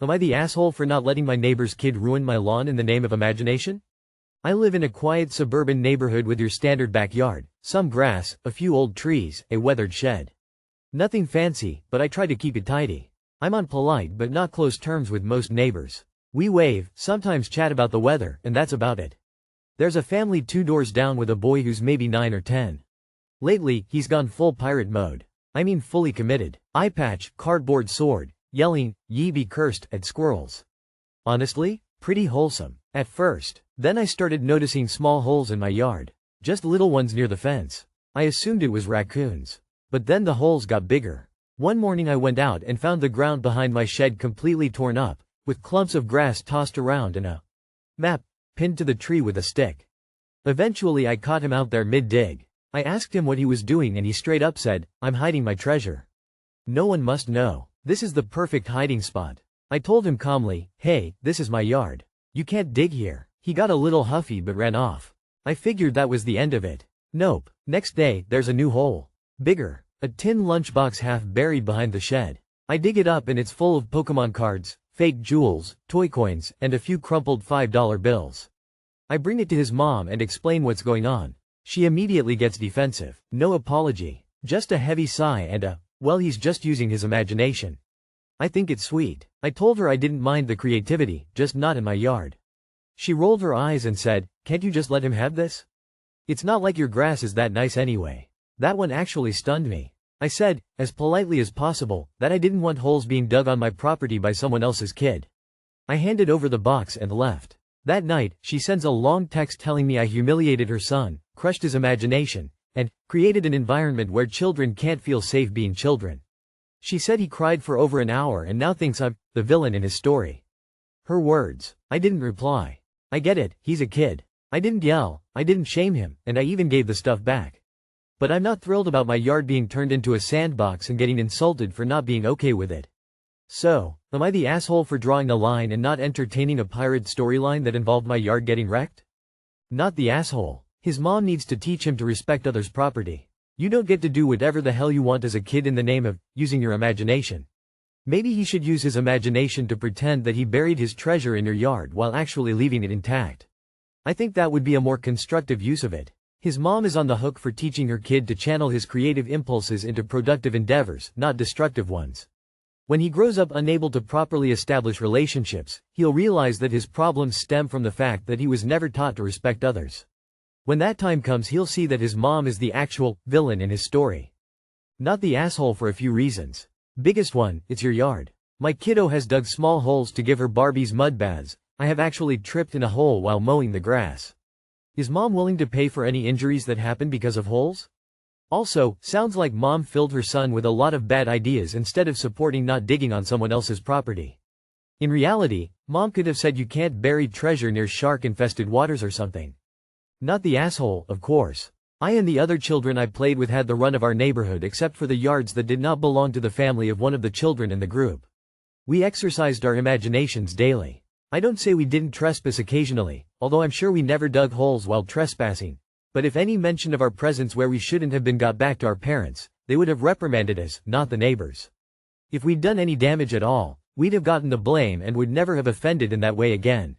Am I the asshole for not letting my neighbor's kid ruin my lawn in the name of imagination? I live in a quiet suburban neighborhood with your standard backyard, some grass, a few old trees, a weathered shed. Nothing fancy, but I try to keep it tidy. I'm on polite but not close terms with most neighbors. We wave, sometimes chat about the weather, and that's about it. There's a family 2 doors down with a boy who's maybe 9 or 10. Lately, he's gone full pirate mode. I mean fully committed. Eye patch, cardboard sword, yelling, "Ye be cursed," at squirrels. Honestly, pretty wholesome. At first. Then I started noticing small holes in my yard. Just little ones near the fence. I assumed it was raccoons. But then the holes got bigger. One morning I went out and found the ground behind my shed completely torn up, with clumps of grass tossed around and a map pinned to the tree with a stick. Eventually I caught him out there mid-dig. I asked him what he was doing and he straight up said, "I'm hiding my treasure. No one must know. This is the perfect hiding spot." I told him calmly, "Hey, this is my yard. You can't dig here." He got a little huffy but ran off. I figured that was the end of it. Nope. Next day, there's a new hole. Bigger. A tin lunchbox half buried behind the shed. I dig it up and it's full of Pokemon cards, fake jewels, toy coins, and a few crumpled $5 bills. I bring it to his mom and explain what's going on. She immediately gets defensive. No apology. Just a heavy sigh and a, "Well, he's just using his imagination." I think it's sweet. I told her I didn't mind the creativity, just not in my yard. She rolled her eyes and said, "Can't you just let him have this? It's not like your grass is that nice anyway." That one actually stunned me. I said, as politely as possible, that I didn't want holes being dug on my property by someone else's kid. I handed over the box and left. That night, she sends a long text telling me I humiliated her son, crushed his imagination, and created an environment where children can't feel safe being children. She said he cried for over an hour and now thinks I'm the villain in his story. Her words. I didn't reply. I get it, he's a kid. I didn't yell, I didn't shame him, and I even gave the stuff back. But I'm not thrilled about my yard being turned into a sandbox and getting insulted for not being okay with it. So, am I the asshole for drawing a line and not entertaining a pirate storyline that involved my yard getting wrecked? Not the asshole. His mom needs to teach him to respect others' property. You don't get to do whatever the hell you want as a kid in the name of using your imagination. Maybe he should use his imagination to pretend that he buried his treasure in your yard while actually leaving it intact. I think that would be a more constructive use of it. His mom is on the hook for teaching her kid to channel his creative impulses into productive endeavors, not destructive ones. When he grows up unable to properly establish relationships, he'll realize that his problems stem from the fact that he was never taught to respect others. When that time comes, he'll see that his mom is the actual villain in his story. Not the asshole for a few reasons. Biggest one, it's your yard. My kiddo has dug small holes to give her Barbies mud baths. I have actually tripped in a hole while mowing the grass. Is mom willing to pay for any injuries that happen because of holes? Also, sounds like mom filled her son with a lot of bad ideas instead of supporting not digging on someone else's property. In reality, mom could have said you can't bury treasure near shark-infested waters or something. Not the asshole, of course. I and the other children I played with had the run of our neighborhood except for the yards that did not belong to the family of one of the children in the group. We exercised our imaginations daily. I don't say we didn't trespass occasionally, although I'm sure we never dug holes while trespassing. But if any mention of our presence where we shouldn't have been got back to our parents, they would have reprimanded us, not the neighbors. If we'd done any damage at all, we'd have gotten the blame and would never have offended in that way again.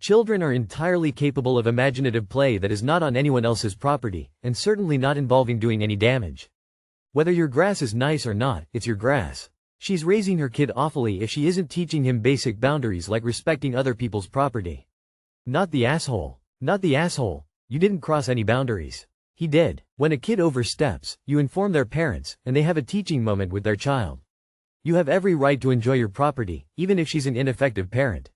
Children are entirely capable of imaginative play that is not on anyone else's property, and certainly not involving doing any damage. Whether your grass is nice or not, it's your grass. She's raising her kid awfully if she isn't teaching him basic boundaries like respecting other people's property. Not the asshole. Not the asshole. You didn't cross any boundaries. He did. When a kid oversteps, you inform their parents, and they have a teaching moment with their child. You have every right to enjoy your property, even if she's an ineffective parent.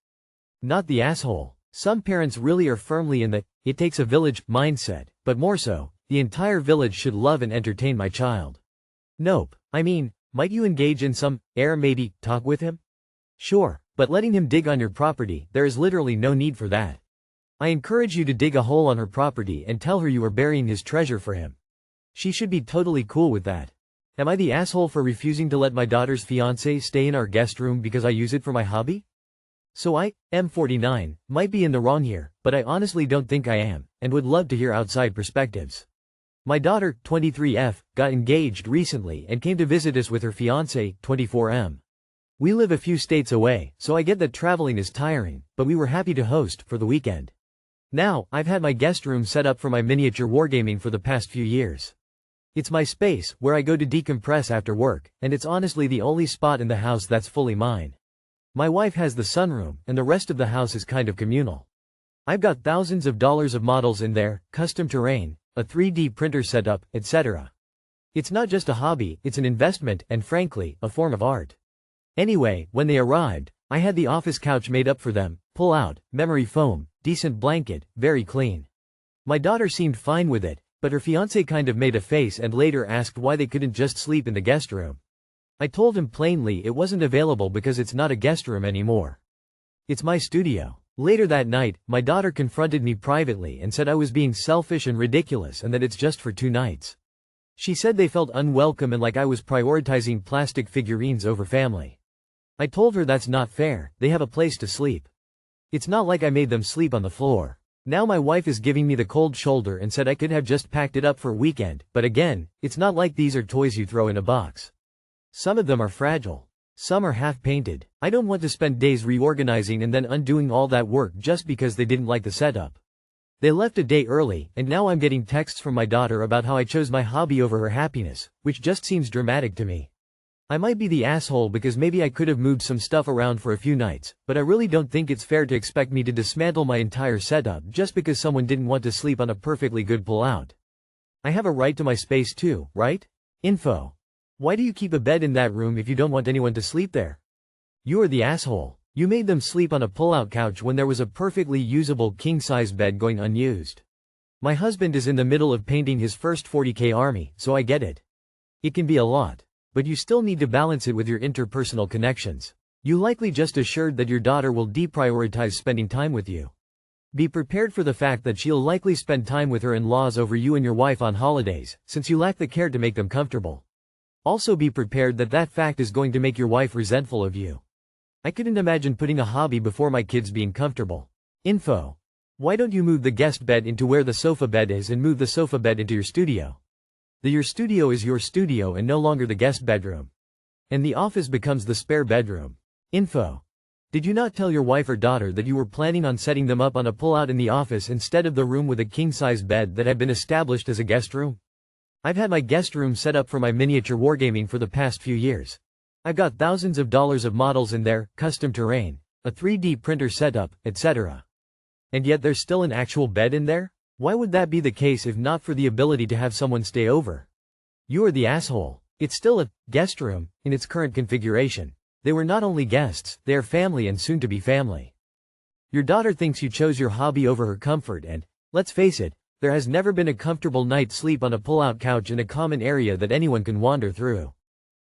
Not the asshole. Some parents really are firmly in the "it takes a village" mindset, but more so, the entire village should love and entertain my child. Nope. I mean, might you engage in some maybe talk with him? Sure, but letting him dig on your property, there is literally no need for that. I encourage you to dig a hole on her property and tell her you are burying his treasure for him. She should be totally cool with that. Am I the asshole for refusing to let my daughter's fiancé stay in our guest room because I use it for my hobby? So I, M49, might be in the wrong here, but I honestly don't think I am, and would love to hear outside perspectives. My daughter, 23F, got engaged recently and came to visit us with her fiancé, 24M. We live a few states away, so I get that traveling is tiring, but we were happy to host for the weekend. Now, I've had my guest room set up for my miniature wargaming for the past few years. It's my space, where I go to decompress after work, and it's honestly the only spot in the house that's fully mine. My wife has the sunroom, and the rest of the house is kind of communal. I've got thousands of dollars of models in there, custom terrain, a 3D printer setup, etc. It's not just a hobby, it's an investment, and frankly, a form of art. Anyway, when they arrived, I had the office couch made up for them, pull out, memory foam, decent blanket, very clean. My daughter seemed fine with it, but her fiancé kind of made a face and later asked why they couldn't just sleep in the guest room. I told him plainly it wasn't available because it's not a guest room anymore. It's my studio. Later that night, my daughter confronted me privately and said I was being selfish and ridiculous and that it's just for 2 nights. She said they felt unwelcome and like I was prioritizing plastic figurines over family. I told her that's not fair, they have a place to sleep. It's not like I made them sleep on the floor. Now my wife is giving me the cold shoulder and said I could have just packed it up for a weekend, but again, it's not like these are toys you throw in a box. Some of them are fragile. Some are half-painted. I don't want to spend days reorganizing and then undoing all that work just because they didn't like the setup. They left a day early, and now I'm getting texts from my daughter about how I chose my hobby over her happiness, which just seems dramatic to me. I might be the asshole because maybe I could have moved some stuff around for a few nights, but I really don't think it's fair to expect me to dismantle my entire setup just because someone didn't want to sleep on a perfectly good pull-out. I have a right to my space too, right? Info. Why do you keep a bed in that room if you don't want anyone to sleep there? You are the asshole. You made them sleep on a pull-out couch when there was a perfectly usable king-size bed going unused. My husband is in the middle of painting his first 40K army, so I get it. It can be a lot. But you still need to balance it with your interpersonal connections. You likely just assured that your daughter will deprioritize spending time with you. Be prepared for the fact that she'll likely spend time with her in-laws over you and your wife on holidays, since you lack the care to make them comfortable. Also be prepared that that fact is going to make your wife resentful of you. I couldn't imagine putting a hobby before my kids being comfortable. Info. Why don't you move the guest bed into where the sofa bed is and move the sofa bed into your studio? Your studio is your studio and no longer the guest bedroom. And the office becomes the spare bedroom. Info. Did you not tell your wife or daughter that you were planning on setting them up on a pull-out in the office instead of the room with a king-size bed that had been established as a guest room? I've had my guest room set up for my miniature wargaming for the past few years. I've got thousands of dollars of models in there, custom terrain, a 3D printer setup, etc. And yet there's still an actual bed in there? Why would that be the case if not for the ability to have someone stay over? You are the asshole. It's still a guest room in its current configuration. They were not only guests, they are family and soon to be family. Your daughter thinks you chose your hobby over her comfort and, let's face it, there has never been a comfortable night's sleep on a pull-out couch in a common area that anyone can wander through.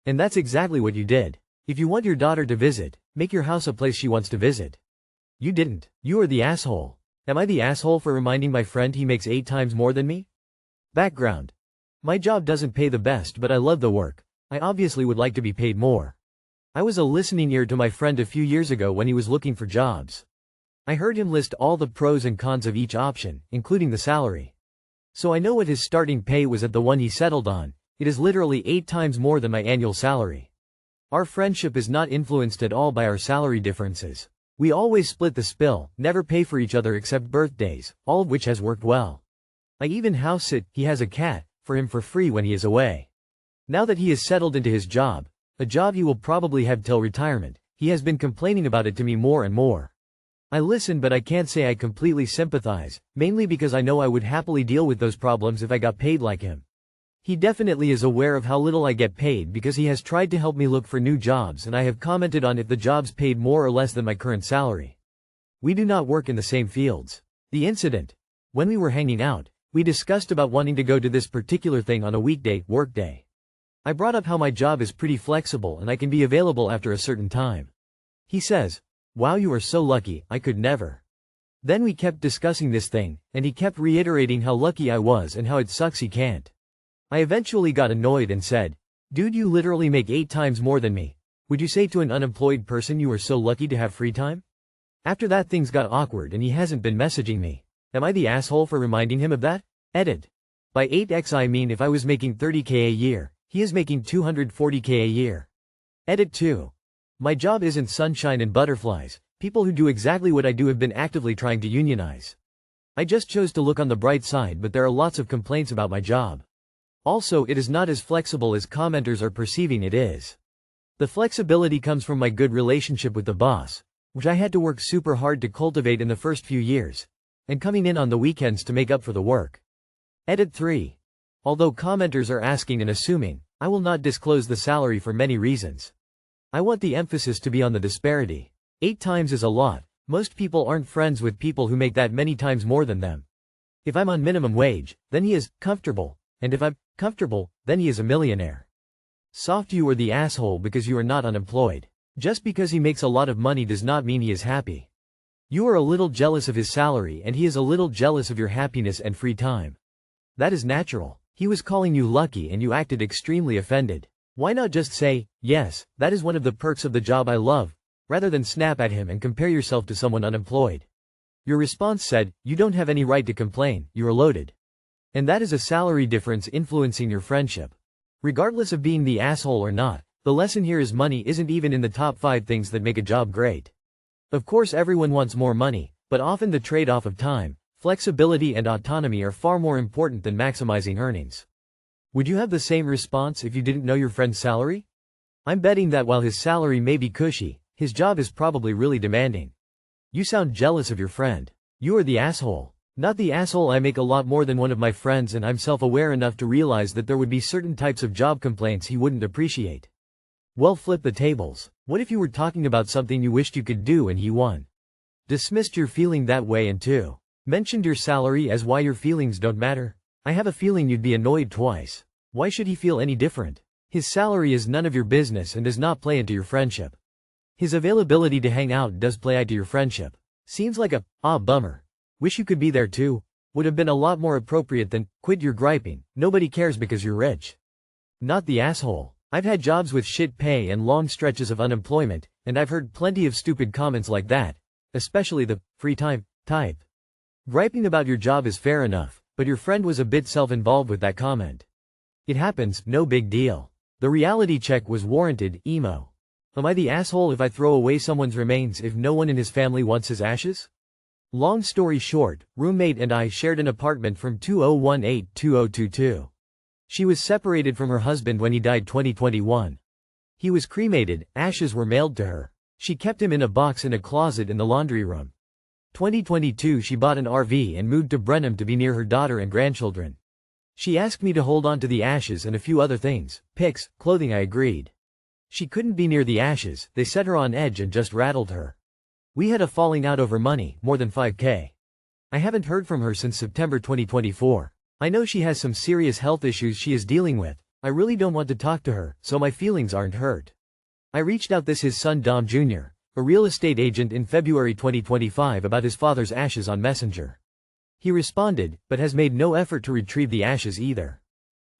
And that's exactly what you did. If you want your daughter to visit, make your house a place she wants to visit. You didn't. You are the asshole. Am I the asshole for reminding my friend he makes 8 times more than me? Background. My job doesn't pay the best, but I love the work. I obviously would like to be paid more. I was a listening ear to my friend a few years ago when he was looking for jobs. I heard him list all the pros and cons of each option, including the salary. So I know what his starting pay was at the one he settled on. It is literally 8 times more than my annual salary. Our friendship is not influenced at all by our salary differences. We always split the spill, never pay for each other except birthdays, all of which has worked well. I even house sit, he has a cat, for him for free when he is away. Now that he has settled into his job, a job he will probably have till retirement, he has been complaining about it to me more and more. I listen but I can't say I completely sympathize, mainly because I know I would happily deal with those problems if I got paid like him. He definitely is aware of how little I get paid because he has tried to help me look for new jobs and I have commented on if the jobs paid more or less than my current salary. We do not work in the same fields. The incident. When we were hanging out, we discussed about wanting to go to this particular thing on a weekday, workday. I brought up how my job is pretty flexible and I can be available after a certain time. He says, "Wow, you are so lucky, I could never." Then we kept discussing this thing, and he kept reiterating how lucky I was and how it sucks he can't. I eventually got annoyed and said, "Dude, you literally make 8 times more than me. Would you say to an unemployed person you are so lucky to have free time?" After that things got awkward and he hasn't been messaging me. Am I the asshole for reminding him of that? Edit. By 8x I mean if I was making 30K a year, he is making 240K a year. Edit 2. My job isn't sunshine and butterflies. People who do exactly what I do have been actively trying to unionize. I just chose to look on the bright side, but there are lots of complaints about my job. Also, it is not as flexible as commenters are perceiving it is. The flexibility comes from my good relationship with the boss, which I had to work super hard to cultivate in the first few years, and coming in on the weekends to make up for the work. Edit 3. Although commenters are asking and assuming, I will not disclose the salary for many reasons. I want the emphasis to be on the disparity. 8 times is a lot. Most people aren't friends with people who make that many times more than them. If I'm on minimum wage, then he is comfortable, and if I'm comfortable, then he is a millionaire. Soft, you are the asshole because you are not unemployed. Just because he makes a lot of money does not mean he is happy. You are a little jealous of his salary and he is a little jealous of your happiness and free time. That is natural. He was calling you lucky and you acted extremely offended. Why not just say, yes, that is one of the perks of the job I love, rather than snap at him and compare yourself to someone unemployed? Your response said, you don't have any right to complain, you are loaded. And that is a salary difference influencing your friendship. Regardless of being the asshole or not, the lesson here is money isn't even in the top 5 things that make a job great. Of course everyone wants more money, but often the trade-off of time, flexibility and autonomy are far more important than maximizing earnings. Would you have the same response if you didn't know your friend's salary? I'm betting that while his salary may be cushy, his job is probably really demanding. You sound jealous of your friend. You are the asshole. Not the asshole. I make a lot more than one of my friends and I'm self-aware enough to realize that there would be certain types of job complaints he wouldn't appreciate. Well, flip the tables. What if you were talking about something you wished you could do and he won? Dismissed your feeling that way and 2. Mentioned your salary as why your feelings don't matter? I have a feeling you'd be annoyed twice. Why should he feel any different? His salary is none of your business and does not play into your friendship. His availability to hang out does play into your friendship. Seems like a, bummer. Wish you could be there too. Would have been a lot more appropriate than, quit your griping, nobody cares because you're rich. Not the asshole. I've had jobs with shit pay and long stretches of unemployment, and I've heard plenty of stupid comments like that, especially the free time type. Griping about your job is fair enough, but your friend was a bit self-involved with that comment. It happens, no big deal. The reality check was warranted, emo. Am I the asshole if I throw away someone's remains if no one in his family wants his ashes? Long story short, roommate and I shared an apartment from 2018-2022. She was separated from her husband when he died 2021. He was cremated, ashes were mailed to her. She kept him in a box in a closet in the laundry room. 2022 she bought an RV and moved to Brenham to be near her daughter and grandchildren. She asked me to hold on to the ashes and a few other things, pics, clothing. I agreed. She couldn't be near the ashes, they set her on edge and just rattled her. We had a falling out over money, more than $5,000. I haven't heard from her since September 2024. I know she has some serious health issues she is dealing with. I really don't want to talk to her, so my feelings aren't hurt. I reached out this his son Dom Jr., a real estate agent in February 2025 about his father's ashes on Messenger. He responded, but has made no effort to retrieve the ashes either.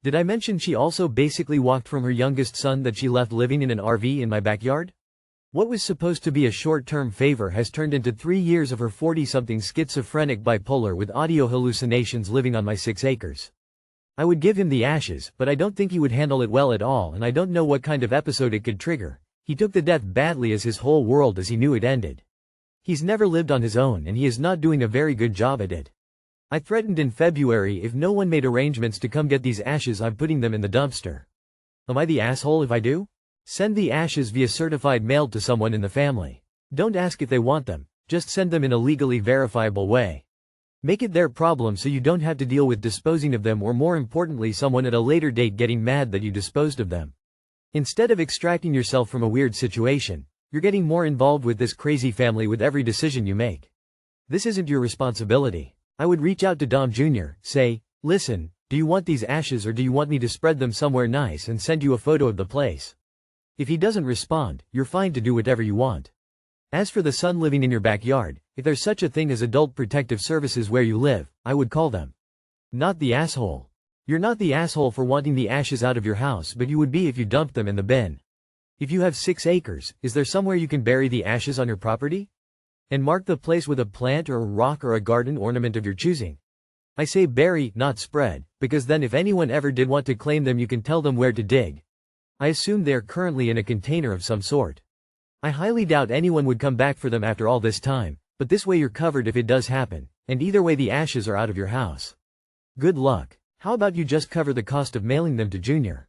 Did I mention she also basically walked from her youngest son that she left living in an RV in my backyard? What was supposed to be a short-term favor has turned into 3 years of her 40-something schizophrenic bipolar with audio hallucinations living on my 6 acres. I would give him the ashes, but I don't think he would handle it well at all and I don't know what kind of episode it could trigger. He took the death badly as his whole world as he knew it ended. He's never lived on his own and he is not doing a very good job at it. I threatened in February if no one made arrangements to come get these ashes I'm putting them in the dumpster. Am I the asshole if I do? Send the ashes via certified mail to someone in the family. Don't ask if they want them, just send them in a legally verifiable way. Make it their problem so you don't have to deal with disposing of them or more importantly someone at a later date getting mad that you disposed of them. Instead of extracting yourself from a weird situation, you're getting more involved with this crazy family with every decision you make. This isn't your responsibility. I would reach out to Dom Jr., say, listen, do you want these ashes or do you want me to spread them somewhere nice and send you a photo of the place? If he doesn't respond, you're fine to do whatever you want. As for the son living in your backyard, if there's such a thing as adult protective services where you live, I would call them. Not the asshole. You're not the asshole for wanting the ashes out of your house, but you would be if you dumped them in the bin. If you have 6 acres, is there somewhere you can bury the ashes on your property? And mark the place with a plant or a rock or a garden ornament of your choosing. I say bury, not spread, because then if anyone ever did want to claim them you can tell them where to dig. I assume they are currently in a container of some sort. I highly doubt anyone would come back for them after all this time, but this way you're covered if it does happen, and either way the ashes are out of your house. Good luck. How about you just cover the cost of mailing them to Junior?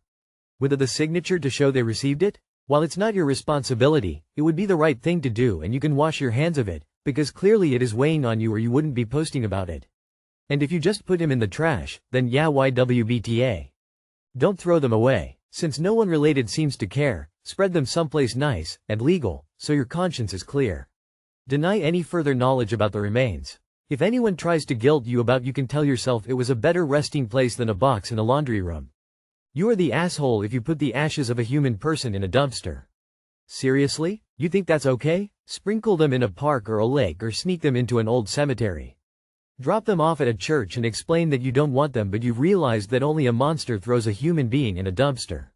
With the signature to show they received it? While it's not your responsibility, it would be the right thing to do and you can wash your hands of it, because clearly it is weighing on you or you wouldn't be posting about it. And if you just put him in the trash, then yeah, YWBTA. Don't throw them away. Since no one related seems to care, spread them someplace nice and legal, so your conscience is clear. Deny any further knowledge about the remains. If anyone tries to guilt you about, you can tell yourself it was a better resting place than a box in a laundry room. You are the asshole if you put the ashes of a human person in a dumpster. Seriously? You think that's okay? Sprinkle them in a park or a lake or sneak them into an old cemetery. Drop them off at a church and explain that you don't want them, but you've realized that only a monster throws a human being in a dumpster.